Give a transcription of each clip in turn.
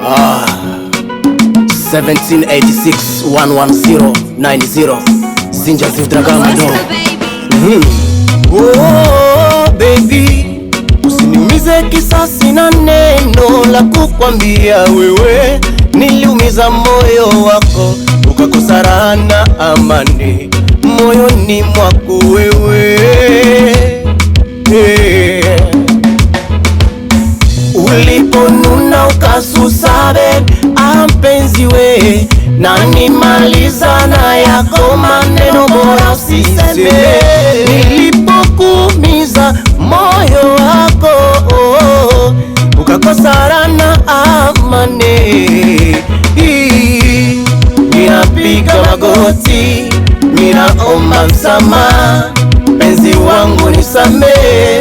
1786 110 90 Zinja Zivdragama do. Oh baby, usiniumize kisasi na neno la kukwambia wewe. Niliumiza moyo wako ukakosa raha na amani moyoni mwako wewe. Uliponuna ukasusa mpenzi we, na nimaliza na yako maneno bora usiseme. Nilipokuumiza moyo wako ukakosa raha na amani, ninapiga magoti, ninaomba msamaha, penzi wangu nisamehe.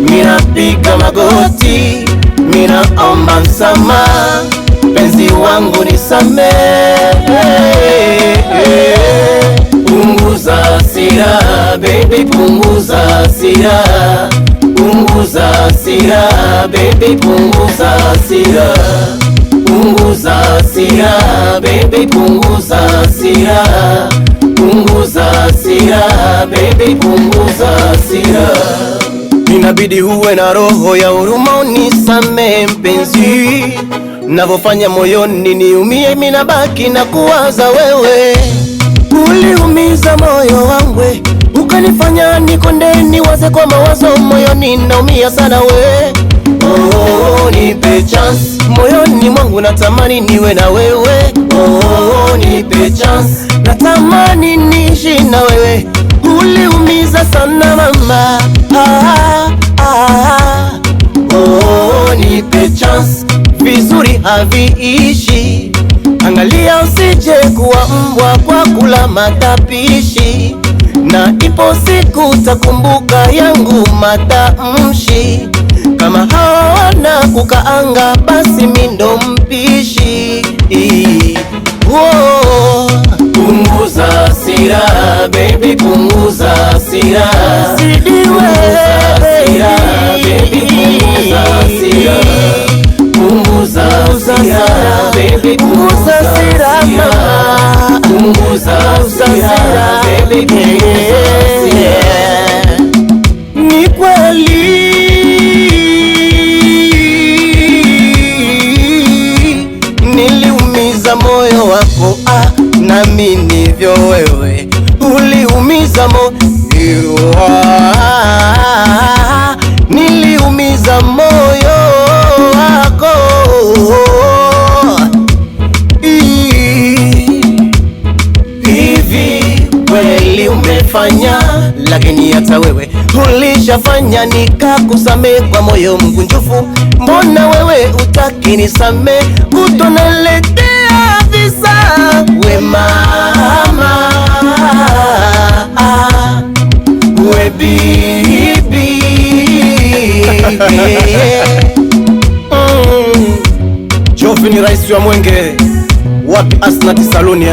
Ninapiga magoti, ninaomba msamaha, penzi wangu nisamehe. Punguza hasira baby, punguza hasira, punguza hasira baby, punguza hasira, punguza hasira baby, punguza hasira, punguza hasira baby, punguza hasira. Inabidi uwe na roho ya huruma unisamehe mpenzi, navofanya moyoni niumie, mina baki na kuwaza wewe. Uliumiza moyo wangu, ukanifanya nikonde niwaze kwa mawazo, moyoni naumia sana we. Oh, nipe chance, moyoni mwangu natamani niwe na wewe. Oh, nipe chance, natamani niishi na wewe. Uliumiza sana mama, oh, nipe chance, vizuri haviishi. Angalia usije kuwa mbwa kwa kula matapishi, na ipo siku takumbuka yangu matamshi. Kama hawana kukaanga basi mindo mpishi. Oh, punguza hasira baby, punguza hasira, punguza hasira baby, punguza hasira, punguza hasira baby, punguza hasira, punguza hasira baby, punguza hasira. Ni kweli niliumiza moyo wako, nami ndivyo wewe uliumiza moyo. Niliumiza moyo wako, hivi kweli umefanya, lakini hata wewe ulishafanya nikakusamehe kwa moyo mkunjufu. Mbona wewe utaki nisamehe, utonaletea visa we mama, we bibi. Jovi ni rais wa Mwenge, wapi Asnati saluni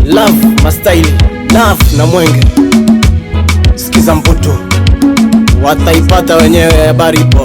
Love mastyle, love na Mwenge. Sikiza mputo, wataipata wenyewe, habari ipo.